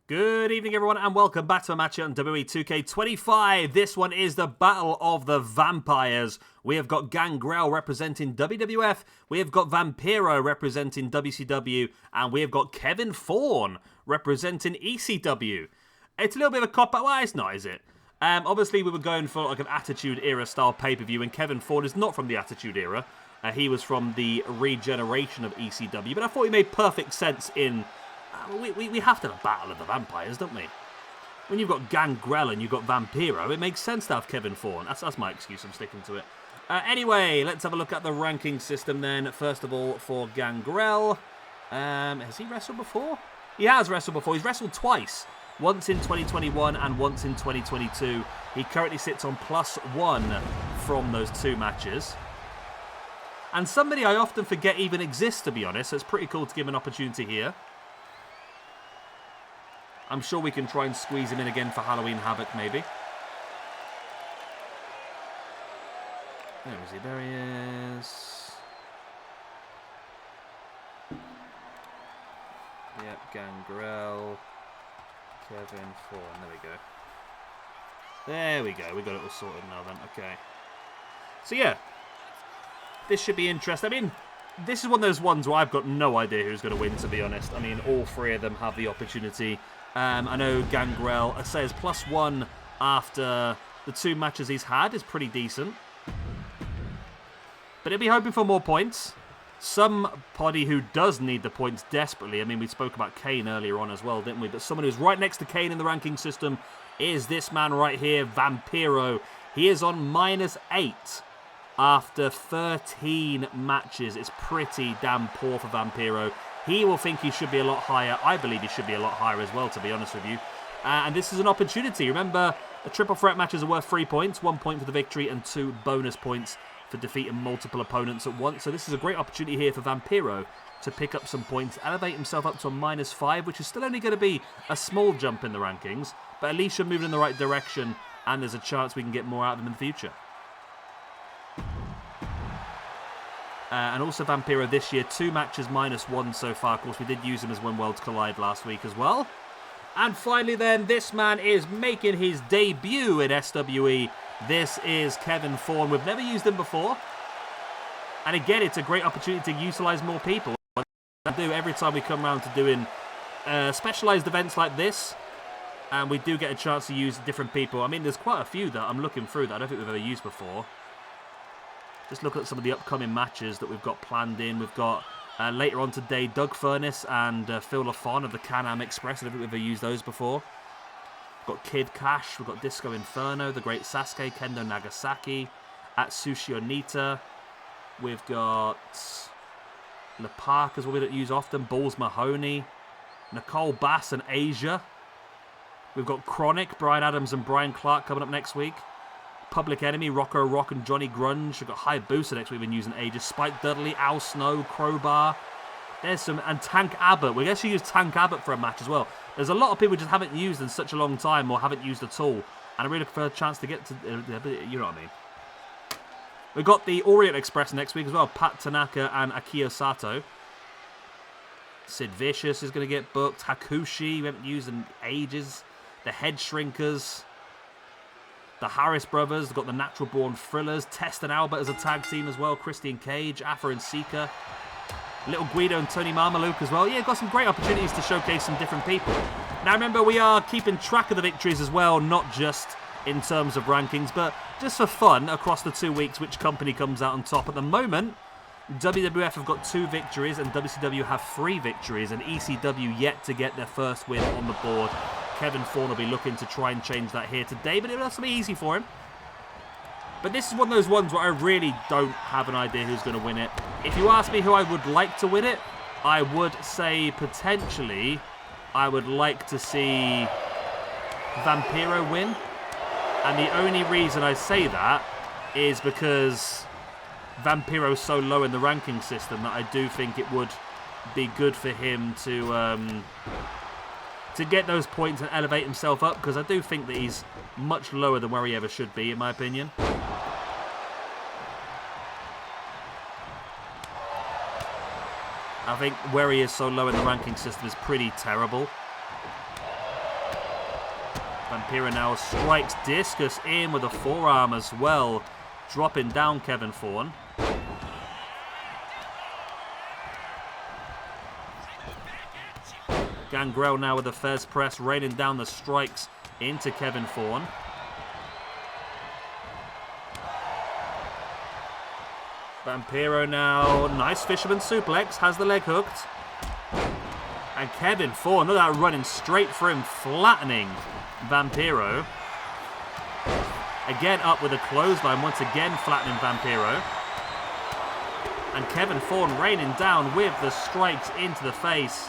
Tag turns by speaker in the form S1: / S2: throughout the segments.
S1: Good evening, everyone, and welcome back to a match on WWE 2K25. This one is the Battle of the Vampires. We have got Gangrel representing WWF, we have got Vampiro representing WCW, and we have got Kevin Thorn representing ECW. It's a little bit of a cop-out. Well, it's not, is it? Obviously, we were going for like an Attitude Era style pay-per-view, and Kevin Thorn is not from the Attitude Era. He was from the regeneration of ECW, but I thought he made perfect sense in... We have to have a Battle of the Vampires, don't we? When you've got Gangrel and you've got Vampiro, it makes sense to have Kevin Thorn. That's my excuse, I'm sticking to it. Anyway, let's have a look at the ranking system then. First of all, for Gangrel. Has he wrestled before? He has wrestled before. He's wrestled twice. Once in 2021 and once in 2022. He currently sits on +1 from those two matches. And somebody I often forget even exists, to be honest. So it's pretty cool to give him an opportunity here. I'm sure we can try and squeeze him in again for Halloween Havoc, maybe. Where is he? There he is. Yep, Gangrel. Kevin Thorn. There we go. There we go. We got it all sorted now then. Okay. So yeah. This should be interesting. I mean, this is one of those ones where I've got no idea who's going to win, to be honest. I mean, all three of them have the opportunity. I know Gangrel, I say, is +1 after the two matches he's had is pretty decent. But he'll be hoping for more points. Somebody who does need the points desperately, I mean, we spoke about Kane earlier on as well, didn't we? But someone who's right next to Kane in the ranking system is this man right here, Vampiro. He is on -8 after 13 matches. It's pretty damn poor for Vampiro. He will think he should be a lot higher. I believe he should be a lot higher as well, to be honest with you. And this is an opportunity. Remember, the triple threat matches are worth 3 points. 1 point for the victory and 2 bonus points for defeating multiple opponents at once. So this is a great opportunity here for Vampiro to pick up some points, elevate himself up to a -5, which is still only going to be a small jump in the rankings. But at least you're moving in the right direction, and there's a chance we can get more out of him in the future. And also Vampiro this year, 2 matches -1 so far. Of course, we did use him as When Worlds Collide last week as well. And finally then, this man is making his debut in SWE. This is Kevin Thorn. We've never used him before. And again, it's a great opportunity to utilise more people. I do every time we come around to doing specialised events like this. And we do get a chance to use different people. I mean, there's quite a few that I'm looking through that I don't think we've ever used before. Just look at some of the upcoming matches that we've got planned in. We've got later on today Doug Furness and Phil LaFon of the Can-Am Express. I don't think we've ever used those before. We've got Kid Cash. We've got Disco Inferno, the Great Sasuke, Kendo Nagasaki, Atsushi Onita. We've got Le Park as well, we don't use often. Balls Mahoney, Nicole Bass and Asia. We've got Chronic, Brian Adams and Brian Clark coming up next week. Public Enemy, Rocco Rock and Johnny Grunge. We've got Hayabusa next week we've been using ages. Spike Dudley, Al Snow, Crowbar. There's some, and Tank Abbott. We actually use Tank Abbott for a match as well. There's a lot of people just haven't used in such a long time or haven't used at all. And I really look for a chance to get to, you know what I mean. We've got the Orient Express next week as well. Pat Tanaka and Akio Sato. Sid Vicious is going to get booked. Hakushi, we haven't used in ages. The Head Shrinkers. The Harris Brothers, they've got the Natural Born Thrillers, Test and Albert as a tag team as well, Christian Cage, Afro and Sika, Little Guido and Tony Marmaluke as well. Yeah, got some great opportunities to showcase some different people. Now remember, we are keeping track of the victories as well, not just in terms of rankings, but just for fun across the 2 weeks, which company comes out on top. At the moment, WWF have got 2 victories and WCW have 3 victories, and ECW yet to get their first win on the board. Kevin Thorn will be looking to try and change that here today, but it will also be easy for him. But this is one of those ones where I really don't have an idea who's going to win it. If you ask me who I would like to win it, I would say potentially I would like to see Vampiro win. And the only reason I say that is because Vampiro's so low in the ranking system that I do think it would be good for him to get those points and elevate himself up, because I do think that he's much lower than where he ever should be, in my opinion. I think where he is so low in the ranking system is pretty terrible. Vampiro now strikes discus in with a forearm as well, dropping down Kevin Thorn. Gangrel now with the Fez press, raining down the strikes into Kevin Thorn. Vampiro now, nice fisherman suplex, has the leg hooked. And Kevin Thorn, look at that, running straight for him, flattening Vampiro. Again up with a clothesline, once again flattening Vampiro. And Kevin Thorn raining down with the strikes into the face.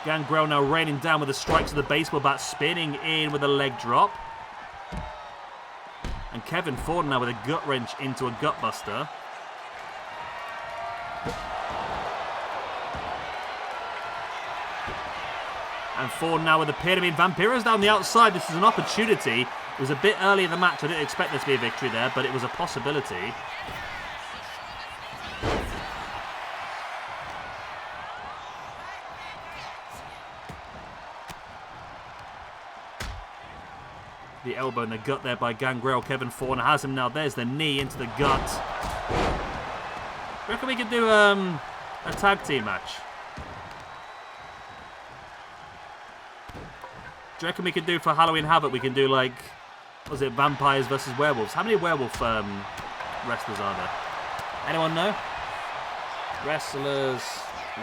S1: Gangrel now raining down with the strikes of the baseball bat, spinning in with a leg drop. And Kevin Thorn now with a gut wrench into a gut buster. And Thorn now with a pin. I mean, Vampiro's down the outside. This is an opportunity. It was a bit early in the match. I didn't expect there to be a victory there, but it was a possibility. The elbow in the gut there by Gangrel. Kevin Thorn has him now. There's the knee into the gut. I reckon we could do a tag team match. Do you reckon we could do for Halloween Havoc? We can do like, was it vampires versus werewolves? How many werewolf wrestlers are there? Anyone know? Wrestlers,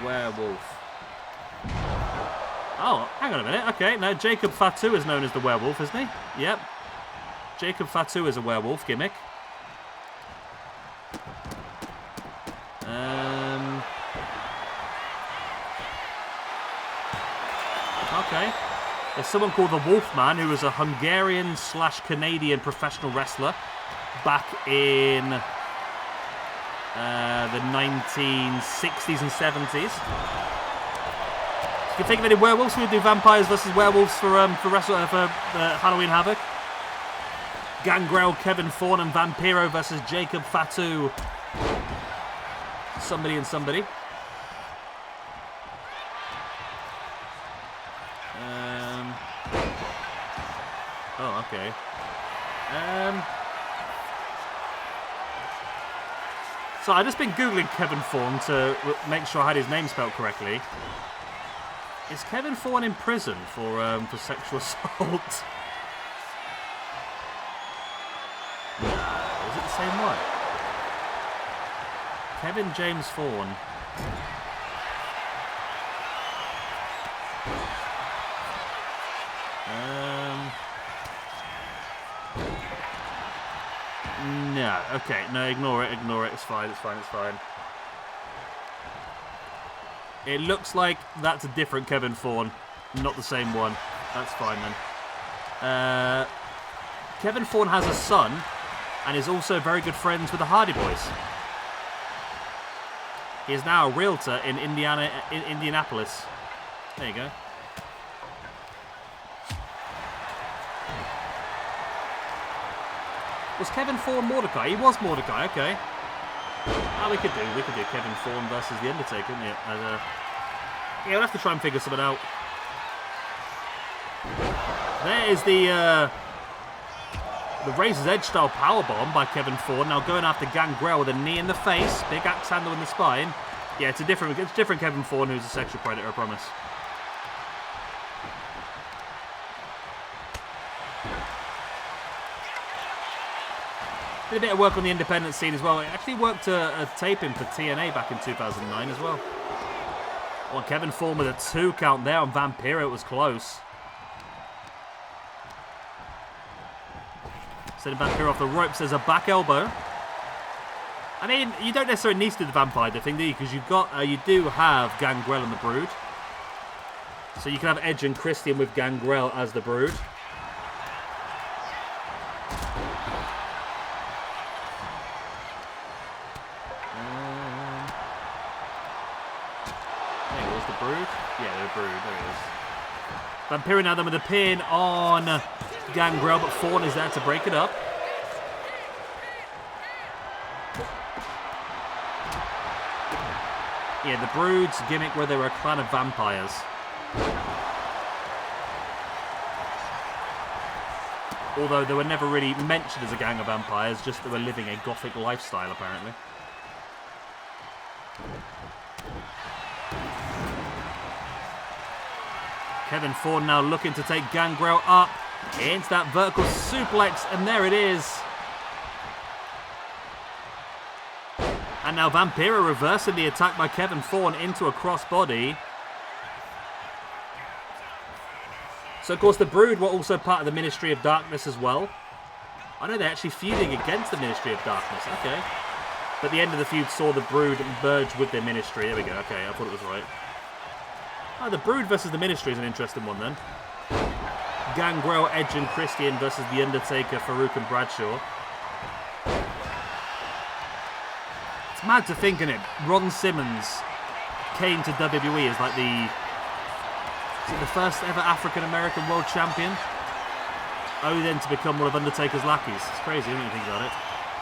S1: werewolf. Oh, hang on a minute. Okay, no, Jacob Fatu is known as the werewolf, isn't he? Yep. Jacob Fatu is a werewolf gimmick. Okay. There's someone called the Wolfman, who was a Hungarian/Canadian professional wrestler back in the 1960s and 70s. You can think of any werewolves? We do vampires versus werewolves for Halloween Havoc. Gangrel, Kevin Thorn, and Vampiro versus Jacob Fatu. Somebody and somebody. Oh, okay. So I've just been Googling Kevin Thorn to make sure I had his name spelled correctly. Is Kevin Thorn in prison for sexual assault? No, is it the same one? Kevin James Thorn. No, okay, no, ignore it, it's fine. It looks like that's a different Kevin Thorn, not the same one. That's fine then. Kevin Thorn has a son and is also very good friends with the Hardy Boys. He is now a realtor in Indianapolis. There you go. Was Kevin Thorn Mordecai? He was Mordecai, okay. Oh, we could do Kevin Thorn versus The Undertaker, couldn't we? Yeah, we'll have to try and figure something out. There is the Razor's Edge style powerbomb by Kevin Thorn. Now going after Gangrel with a knee in the face, big axe handle in the spine. Yeah, it's different Kevin Thorn who's a sexual predator, I promise. Did a bit of work on the independent scene as well. It actually worked a taping for TNA back in 2009 as well. Well, Kevin Thorn with a 2 count there on Vampiro. It was close. Sending Vampiro off the ropes. There's a back elbow. I mean, you don't necessarily need to do the vampire thing, do you? Because you do have Gangrel and the Brood. So you can have Edge and Christian with Gangrel as the Brood. Yeah, the Brood. There it is. Vampiro now then with a pin on Gangrel, but Thorn is there to break it up. Yeah, the Brood's gimmick where they were a clan of vampires. Although they were never really mentioned as a gang of vampires, just they were living a gothic lifestyle, apparently. Kevin Thorn now looking to take Gangrel up into that vertical suplex, and there it is. And now Vampiro reversing the attack by Kevin Thorn into a crossbody. So, of course, the Brood were also part of the Ministry of Darkness as well. I know they're actually feuding against the Ministry of Darkness. Okay. But the end of the feud saw the Brood merge with their Ministry. There we go. Okay, I thought it was right. Oh, the Brood versus the Ministry is an interesting one then. Gangrel, Edge and Christian versus The Undertaker, Farouk and Bradshaw. It's mad to think, isn't it? Ron Simmons came to WWE as like the first ever African-American world champion. Only then to become one of Undertaker's lackeys. It's crazy, when you think about it.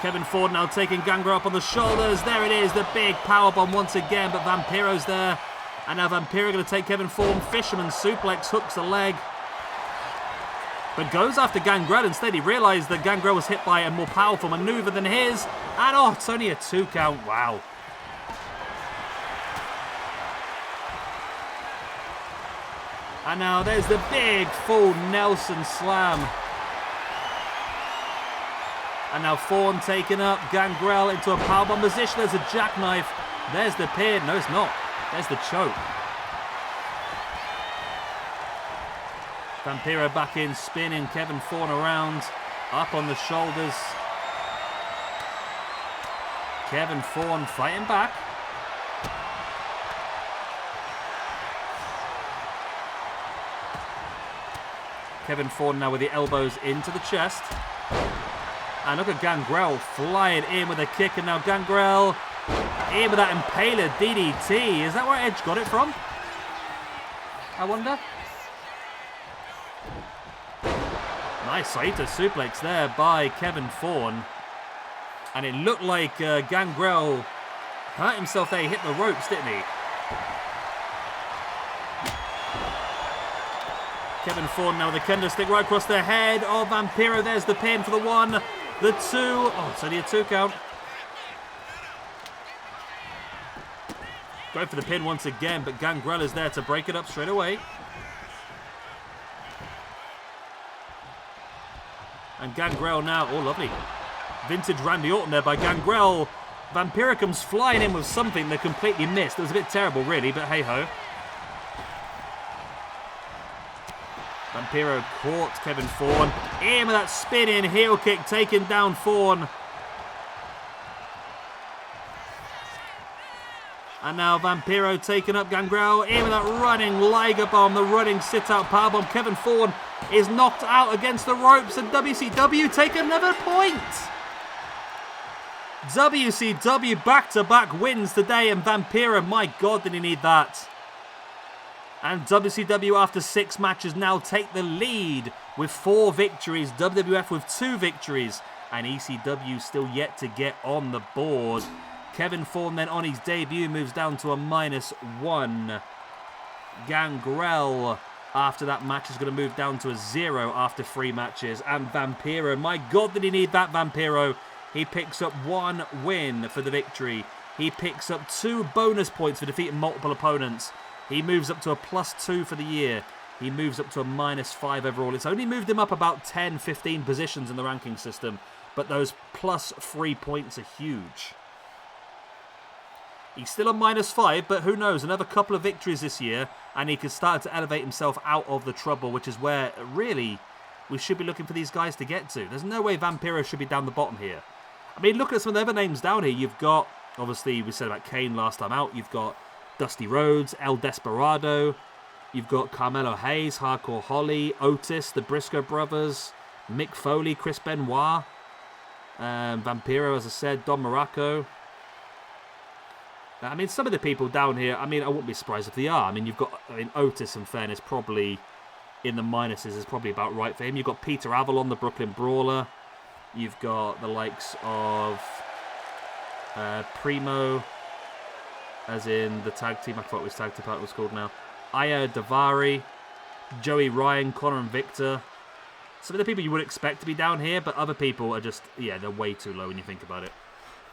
S1: Kevin Thorn now taking Gangrel up on the shoulders. There it is, the big powerbomb once again, but Vampiro's there. And now Vampiro going to take Kevin Thorn. Fisherman suplex, hooks the leg. But goes after Gangrel instead. He realised that Gangrel was hit by a more powerful manoeuvre than his. And oh, it's only a 2 count. Wow. And now there's the big full Nelson slam. And now Thorn taking up Gangrel into a powerbomb position. There's a jackknife. There's the pin. No, it's not. There's the choke. Vampiro back in, spinning Kevin Thorn around. Up on the shoulders. Kevin Thorn fighting back. Kevin Thorn now with the elbows into the chest. And look at Gangrel flying in with a kick. And now Gangrel in with that Impaler DDT. Is that where Edge got it from? I wonder. Nice Saito suplex there by Kevin Thorn. And it looked like Gangrel hurt himself there. He hit the ropes, didn't he? Kevin Thorn now with a kendo stick right across the head of Vampiro. There's the pin for the 1, the 2. Oh, it's only a 2 count. Going for the pin once again, but Gangrel is there to break it up straight away. And Gangrel now, oh lovely. Vintage Randy Orton there by Gangrel. Vampiro comes flying in with something they completely missed. It was a bit terrible really, but hey ho. Vampiro caught Kevin Thorn. In with that spinning heel kick, taking down Thorn. And now Vampiro taking up Gangrel. In with that running Liger Bomb, the running sit-out powerbomb. Kevin Thorn is knocked out against the ropes, and WCW take another point. WCW back-to-back wins today, and Vampiro, my God, did he need that. And WCW, after 6 matches, now take the lead with 4 victories. WWF with 2 victories. And ECW still yet to get on the board. Kevin Thorn then on his debut moves down to a -1. Gangrel, after that match, is going to move down to a 0 after 3 matches. And Vampiro, my God, did he need that, Vampiro. He picks up 1 win for the victory. He picks up 2 bonus points for defeating multiple opponents. He moves up to a +2 for the year. He moves up to a -5 overall. It's only moved him up about 10, 15 positions in the ranking system, but those +3 points are huge. He's still a -5, but who knows, another couple of victories this year, and he can start to elevate himself out of the trouble, which is where, really, we should be looking for these guys to get to. There's no way Vampiro should be down the bottom here. I mean, look at some of the other names down here. You've got, obviously, we said about Kane last time out. You've got Dusty Rhodes, El Desperado. You've got Carmelo Hayes, Hardcore Holly, Otis, the Briscoe Brothers, Mick Foley, Chris Benoit, Vampiro, as I said, Don Morocco. I mean, some of the people down here, I mean, I wouldn't be surprised if they are. I mean, you've got, Otis, in fairness, probably in the minuses is probably about right for him. You've got Peter Avalon, the Brooklyn Brawler. You've got the likes of Primo. As in the tag team. I forgot which tag team part was called now. Aya Davari, Joey Ryan, Connor and Victor. Some of the people you would expect to be down here, but other people are just, yeah, they're way too low when you think about it.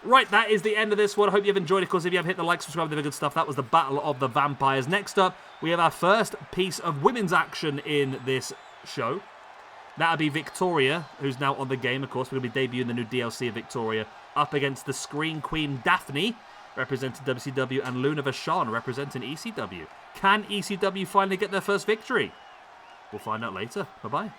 S1: Right, that is the end of this one. I hope you've enjoyed it. Of course, if you have, hit the like, subscribe, the good stuff. That was the Battle of the Vampires. Next up, we have our first piece of women's action in this show. That'll be Victoria, who's now on the game, of course. We're going to be debuting the new DLC of Victoria, up against the Screen Queen Daphne, representing WCW, and Luna Vachon, representing ECW. Can ECW finally get their first victory? We'll find out later. Bye-bye.